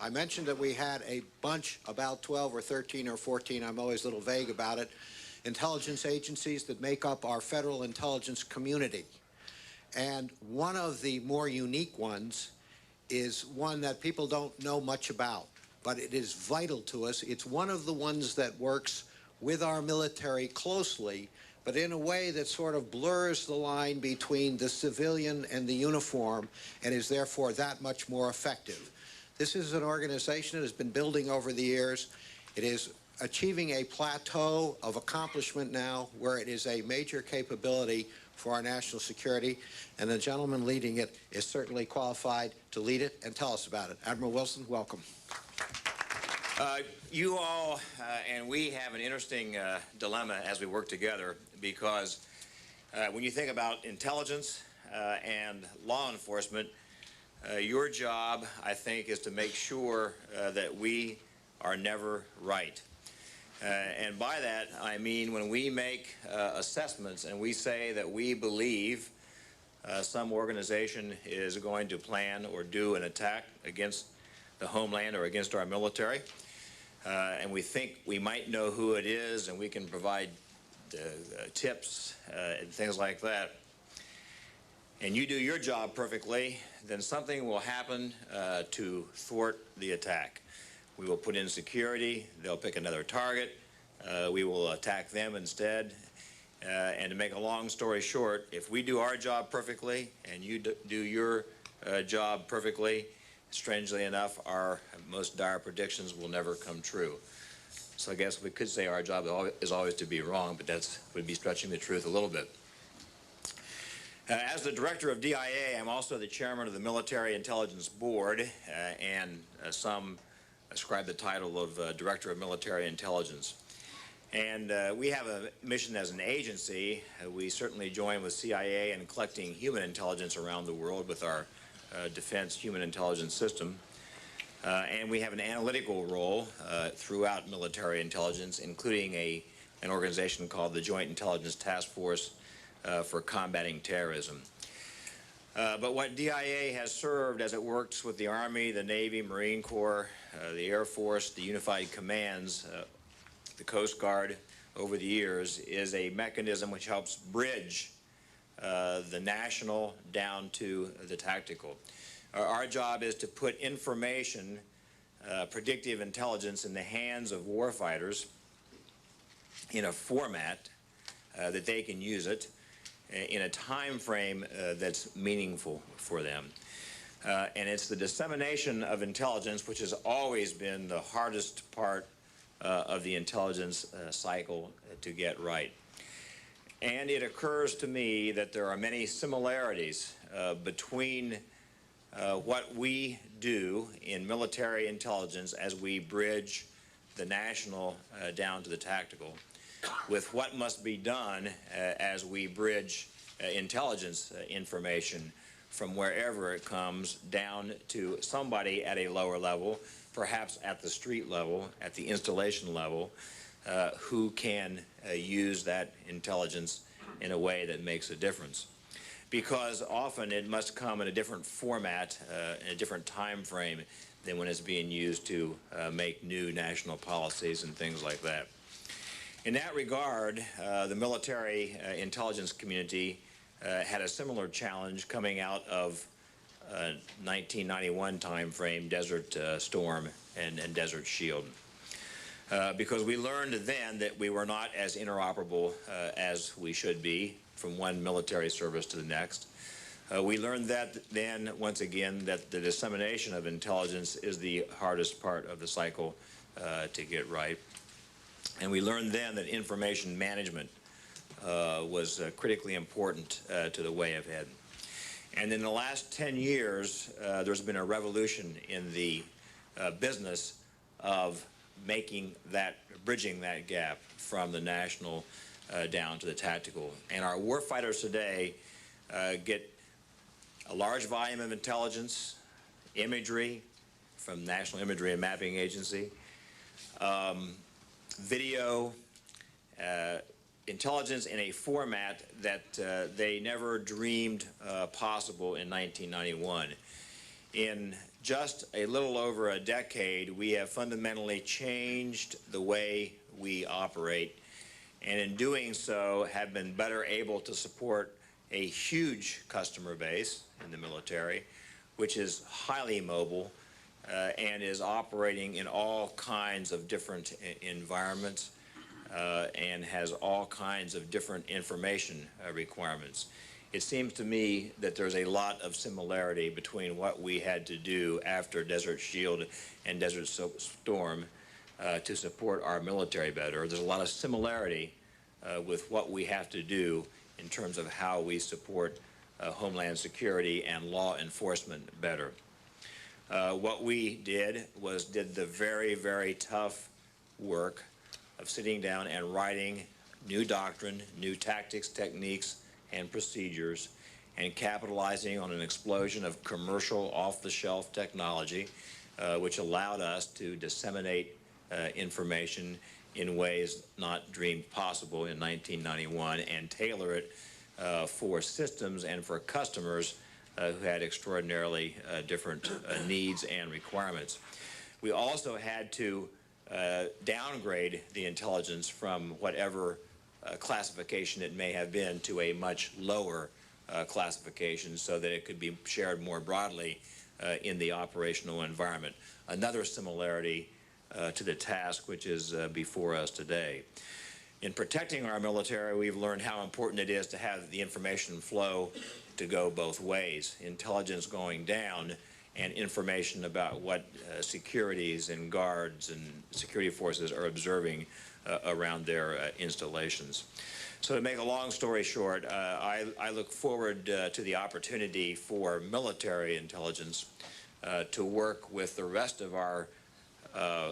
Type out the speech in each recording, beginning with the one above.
I mentioned that we had a bunch, about 12 or 13 or 14, I'm always a little vague about it, intelligence agencies that make up our federal intelligence community. And one of the more unique ones is one that people don't know much about, but it is vital to us. It's one of the ones that works with our military closely, but in a way that sort of blurs the line between the civilian and the uniform and is therefore that much more effective. This is an organization that has been building over the years. It is achieving a plateau of accomplishment now where it is a major capability for our national security, and the gentleman leading it is certainly qualified to lead it and tell us about it. Admiral Wilson, welcome. You all and we have an interesting dilemma as we work together, because when you think about intelligence and law enforcement, your job, I think, is to make sure that we are never right. And by that, I mean when we make assessments and we say that we believe some organization is going to plan or do an attack against the homeland or against our military, and we think we might know who it is and we can provide tips and things like that, and you do your job perfectly, then something will happen to thwart the attack. We will put in security, they'll pick another target, we will attack them instead. And to make a long story short, if we do our job perfectly and you do your job perfectly, strangely enough, our most dire predictions will never come true. So I guess we could say our job is always to be wrong, but that would be stretching the truth a little bit. As the director of DIA, I'm also the chairman of the Military Intelligence Board, and some ascribe the title of Director of Military Intelligence. And we have a mission as an agency. We certainly join with CIA in collecting human intelligence around the world with our defense human intelligence system. And we have an analytical role throughout military intelligence, including an organization called the Joint Intelligence Task Force for combating terrorism. But what DIA has served as it works with the Army, the Navy, Marine Corps, the Air Force, the Unified Commands, the Coast Guard over the years, is a mechanism which helps bridge the national down to the tactical. Our job is to put information, predictive intelligence, in the hands of warfighters in a format that they can use it in a time frame that's meaningful for them. And it's the dissemination of intelligence which has always been the hardest part of the intelligence cycle to get right. And it occurs to me that there are many similarities between what we do in military intelligence as we bridge the national down to the tactical with what must be done as we bridge intelligence information from wherever it comes down to somebody at a lower level, perhaps at the street level, at the installation level, who can use that intelligence in a way that makes a difference. Because often it must come in a different format, in a different time frame than when it's being used to make new national policies and things like that. In that regard, the military intelligence community had a similar challenge coming out of 1991 time frame, Desert Storm and Desert Shield. Because we learned then that we were not as interoperable as we should be from one military service to the next. We learned that then, once again, that the dissemination of intelligence is the hardest part of the cycle to get right. And we learned then that information management was critically important to the way ahead. And in the last 10 years, there's been a revolution in the business of bridging that gap from the national down to the tactical. And our warfighters today get a large volume of intelligence, imagery from National Imagery and Mapping Agency, video, intelligence in a format that they never dreamed possible in 1991. In just a little over a decade, we have fundamentally changed the way we operate, and in doing so have been better able to support a huge customer base in the military, which is highly mobile and is operating in all kinds of different environments and has all kinds of different information requirements. It seems to me that there's a lot of similarity between what we had to do after Desert Shield and Desert Storm to support our military better. There's a lot of similarity with what we have to do in terms of how we support Homeland Security and law enforcement better. What we did was did the very, very tough work of sitting down and writing new doctrine, new tactics, techniques, and procedures, and capitalizing on an explosion of commercial off-the-shelf technology, which allowed us to disseminate information in ways not dreamed possible in 1991 and tailor it for systems and for customers who had extraordinarily different needs and requirements. We also had to downgrade the intelligence from whatever classification it may have been to a much lower classification so that it could be shared more broadly in the operational environment. Another similarity to the task which is before us today. In protecting our military, we've learned how important it is to have the information flow to go both ways, intelligence going down and information about what securities and guards and security forces are observing around their installations. So to make a long story short, I look forward to the opportunity for military intelligence to work with the rest of our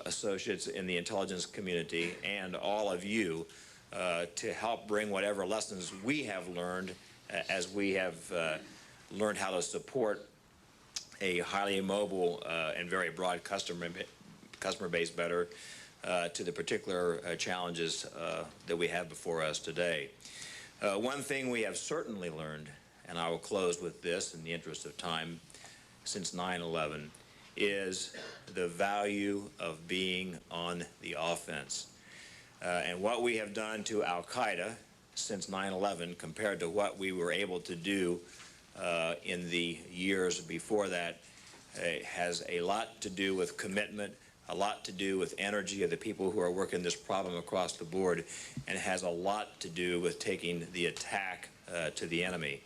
associates in the intelligence community and all of you to help bring whatever lessons we have learned as we have learned how to support a highly mobile and very broad customer base better to the particular challenges that we have before us today. One thing we have certainly learned, and I will close with this in the interest of time, since 9/11, is the value of being on the offense. And what we have done to Al-Qaeda since 9/11 compared to what we were able to do in the years before that has a lot to do with commitment, a lot to do with energy of the people who are working this problem across the board, and has a lot to do with taking the attack to the enemy.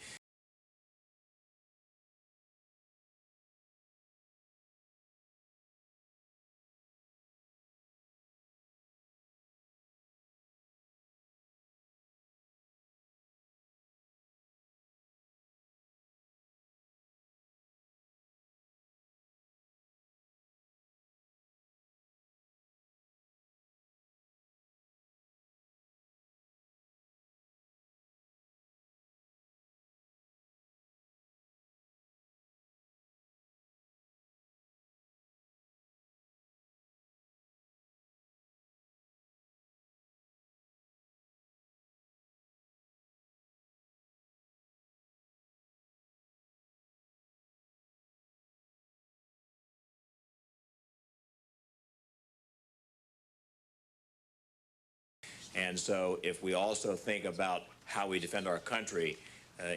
And so if we also think about how we defend our country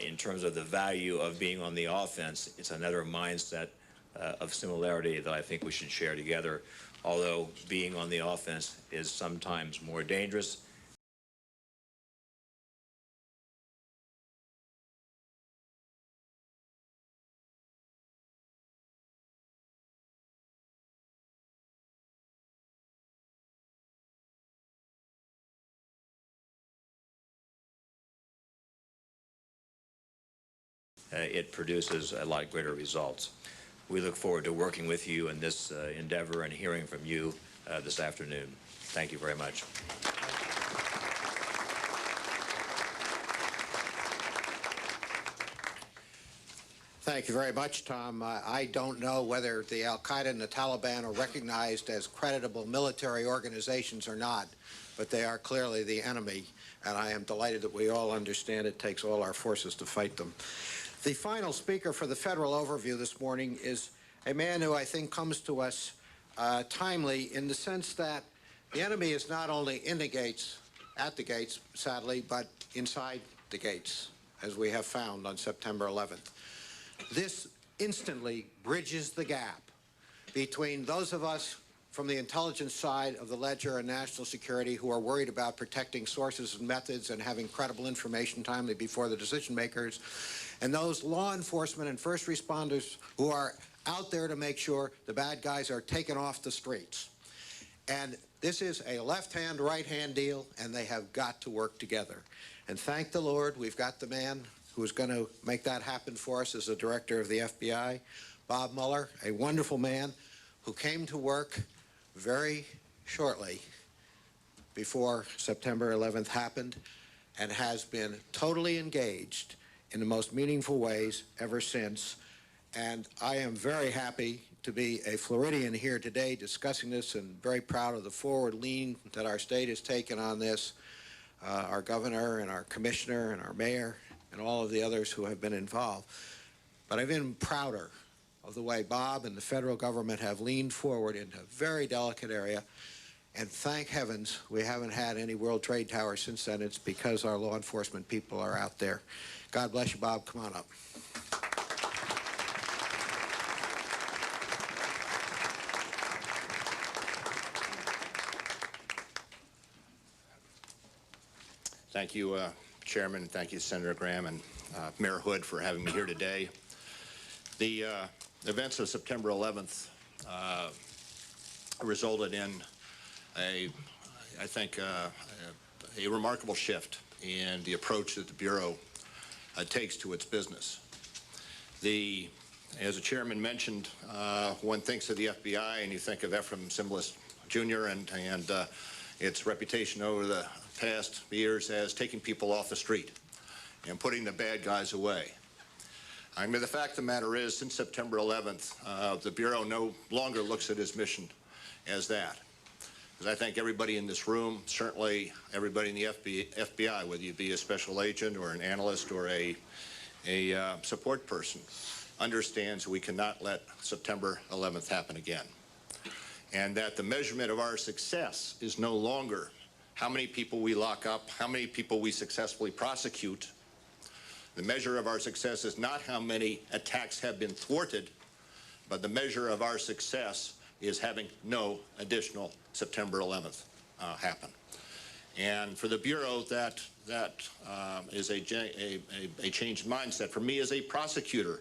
in terms of the value of being on the offense, it's another mindset of similarity that I think we should share together, although being on the offense is sometimes more dangerous. It produces a lot greater results. We look forward to working with you in this endeavor and hearing from you this afternoon. Thank you very much. Thank you very much, Tom. I don't know whether the Al-Qaeda and the Taliban are recognized as creditable military organizations or not, but they are clearly the enemy, and I am delighted that we all understand it takes all our forces to fight them. The final speaker for the federal overview this morning is a man who I think comes to us timely in the sense that the enemy is not only in the gates, at the gates, sadly, but inside the gates, as we have found on September 11th. This instantly bridges the gap between those of us from the intelligence side of the ledger and national security who are worried about protecting sources and methods and having credible information timely before the decision makers, and those law enforcement and first responders who are out there to make sure the bad guys are taken off the streets. And this is a left-hand, right-hand deal, and they have got to work together. And thank the Lord, we've got the man who is going to make that happen for us as the director of the FBI, Bob Mueller, a wonderful man who came to work very shortly before September 11th happened and has been totally engaged in the most meaningful ways ever since. And I am very happy to be a Floridian here today discussing this, and very proud of the forward lean that our state has taken on this, our governor and our commissioner and our mayor and all of the others who have been involved. But I've been prouder of the way Bob and the federal government have leaned forward in a very delicate area. And thank heavens we haven't had any World Trade Towers since then. It's because our law enforcement people are out there. God bless you, Bob. Come on up. Thank you, Chairman. Thank you, Senator Graham and Mayor Hood, for having me here today. The events of September 11th resulted in I think, a remarkable shift in the approach that the Bureau takes to its business. As the Chairman mentioned, one thinks of the FBI and you think of Ephraim Zimbalist Jr. and its reputation over the past years as taking people off the street and putting the bad guys away. I mean, the fact of the matter is, since September 11th, the Bureau no longer looks at its mission as that. Because I think everybody in this room, certainly everybody in the FBI, whether you be a special agent or an analyst or a support person, understands we cannot let September 11th happen again. And that the measurement of our success is no longer how many people we lock up, how many people we successfully prosecute. The measure of our success is not how many attacks have been thwarted, but the measure of our success is having no additional September 11th happen. And for the Bureau, that is a change in mindset. For me as a prosecutor,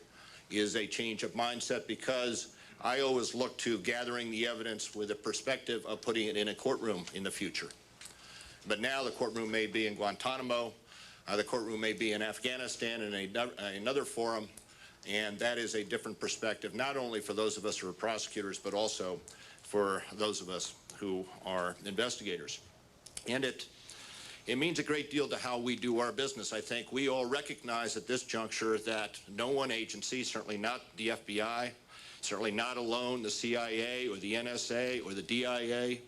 is a change of mindset, because I always look to gathering the evidence with a perspective of putting it in a courtroom in the future. But now the courtroom may be in Guantanamo, the courtroom may be in Afghanistan in another forum, and that is a different perspective, not only for those of us who are prosecutors, but also for those of us who are investigators. And it means a great deal to how we do our business. I think we all recognize at this juncture that no one agency, certainly not the FBI, certainly not alone the CIA or the NSA or the DIA,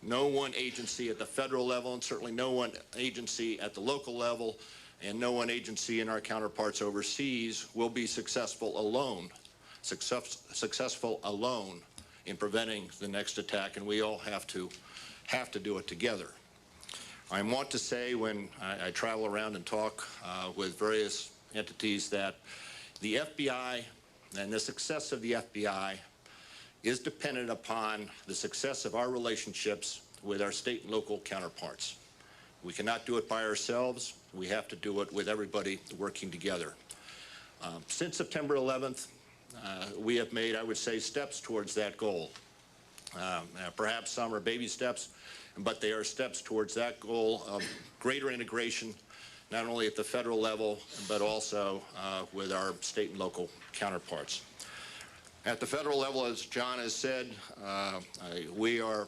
no one agency at the federal level, and certainly no one agency at the local level, and no one agency in our counterparts overseas will be successful alone in preventing the next attack, and we all have to do it together. I want to say, when I travel around and talk with various entities, that the FBI and the success of the FBI is dependent upon the success of our relationships with our state and local counterparts. We cannot do it by ourselves. We have to do it with everybody working together. Since September 11th, we have made, I would say, steps towards that goal. Perhaps some are baby steps, but they are steps towards that goal of greater integration, not only at the federal level, but also with our state and local counterparts. At the federal level, as John has said, we are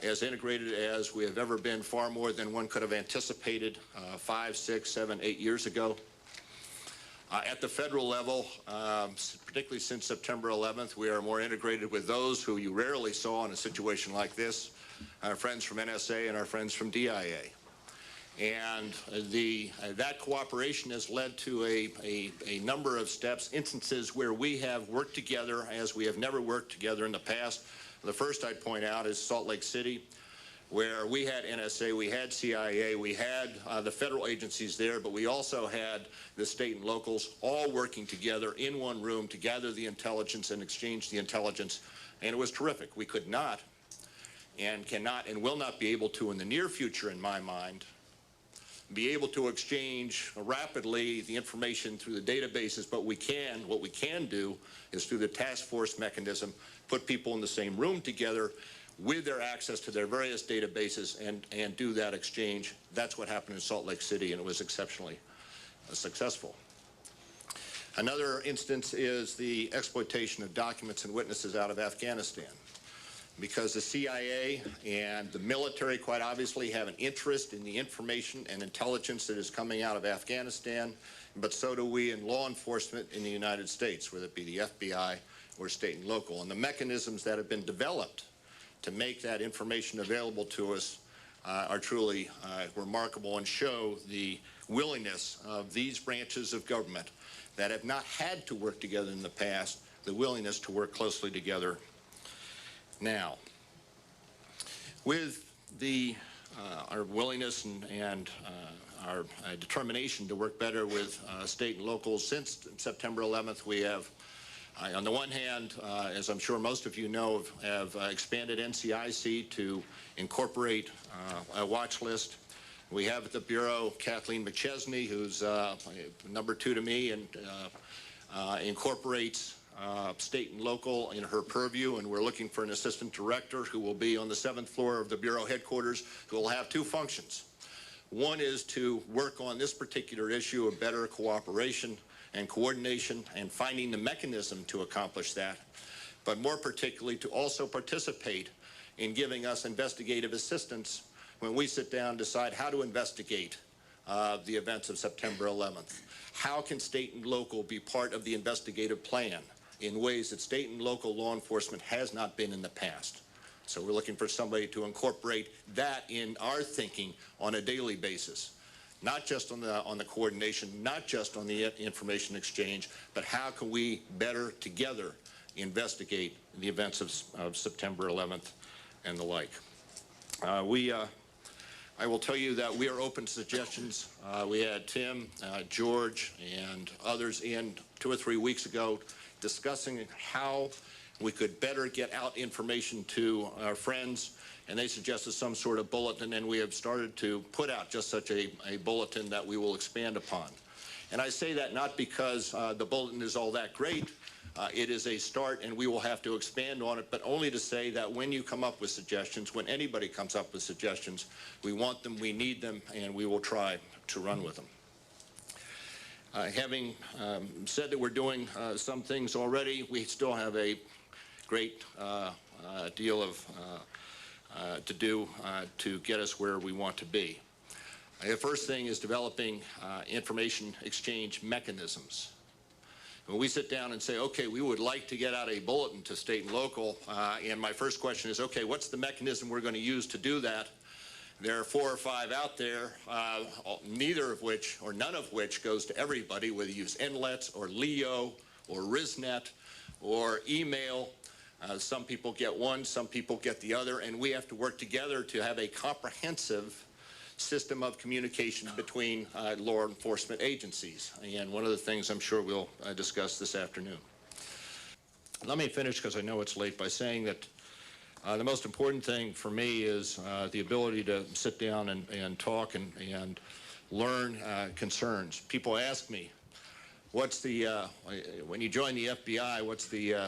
as integrated as we have ever been, far more than one could have anticipated 5, 6, 7, 8 years ago. At the federal level, particularly since September 11th, we are more integrated with those who you rarely saw in a situation like this, our friends from NSA and our friends from DIA. And that cooperation has led to a number of steps, instances where we have worked together as we have never worked together in the past. The first I'd point out is Salt Lake City, where we had NSA, we had CIA, we had the federal agencies there, but we also had the state and locals all working together in one room to gather the intelligence and exchange the intelligence, and it was terrific. We could not and cannot and will not be able to in the near future, in my mind, be able to exchange rapidly the information through the databases, but what we can do is through the task force mechanism, put people in the same room together with their access to their various databases and do that exchange. That's what happened in Salt Lake City, and it was exceptionally successful. Another instance is the exploitation of documents and witnesses out of Afghanistan, because the CIA and the military quite obviously have an interest in the information and intelligence that is coming out of Afghanistan, but so do we in law enforcement in the United States, whether it be the FBI or state and local. And the mechanisms that have been developed to make that information available to us are truly remarkable and show the willingness of these branches of government that have not had to work together in the past, the willingness to work closely together now. With our willingness and our determination to work better with state and locals since September 11th, we have on the one hand, as I'm sure most of you know, have expanded NCIC to incorporate a watch list. We have at the Bureau Kathleen McChesney, who's number 2 to me, and incorporates state and local in her purview, and we're looking for an assistant director who will be on the 7th floor of the Bureau headquarters, who will have 2 functions. One is to work on this particular issue of better cooperation and coordination and finding the mechanism to accomplish that, but more particularly to also participate in giving us investigative assistance when we sit down and decide how to investigate the events of September 11th. How can state and local be part of the investigative plan in ways that state and local law enforcement has not been in the past? So we're looking for somebody to incorporate that in our thinking on a daily basis. Not just on the coordination, not just on the information exchange, but how can we better together investigate the events of September 11th and the like. I will tell you that we are open to suggestions. We had Tim, George, and others in 2 or 3 weeks ago discussing how we could better get out information to our friends, and they suggested some sort of bulletin, and we have started to put out just such a bulletin that we will expand upon. And I say that not because the bulletin is all that great. It is a start, and we will have to expand on it, but only to say that when you come up with suggestions, when anybody comes up with suggestions, we want them, we need them, and we will try to run with them. Having said that we're doing some things already, we still have a great deal of to do to get us where we want to be. The first thing is developing information exchange mechanisms. When we sit down and say, okay, we would like to get out a bulletin to state and local, and my first question is, okay, what's the mechanism we're going to use to do that? There are 4 or 5 out there, neither of which or none of which goes to everybody, whether you use NLETS or LEO or RISNet or email. Some people get one, some people get the other, and we have to work together to have a comprehensive system of communication between law enforcement agencies. And one of the things I'm sure we'll discuss this afternoon. Let me finish, because I know it's late, by saying that the most important thing for me is the ability to sit down and talk and learn concerns. People ask me, what's the, when you join the FBI,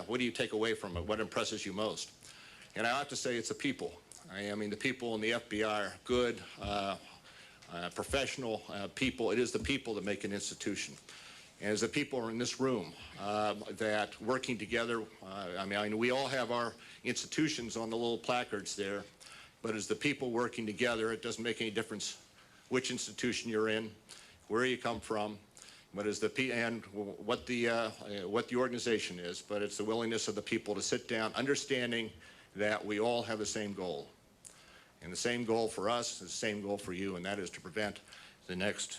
what do you take away from it? What impresses you most? And I have to say it's the people. I mean, the people in the FBI are good, professional people. It is the people that make an institution. And as the people are in this room that working together, I mean, we all have our institutions on the little placards there, but as the people working together, it doesn't make any difference which institution you're in, where you come from, but as and what the organization is, but it's the willingness of the people to sit down, understanding that we all have the same goal. And the same goal for us is the same goal for you, and that is to prevent the next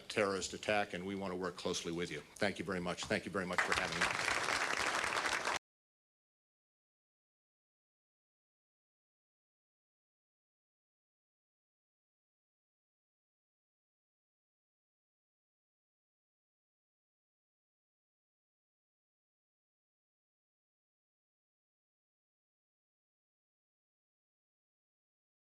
terrorist attack, and we want to work closely with you. Thank you very much. Thank you very much for having me.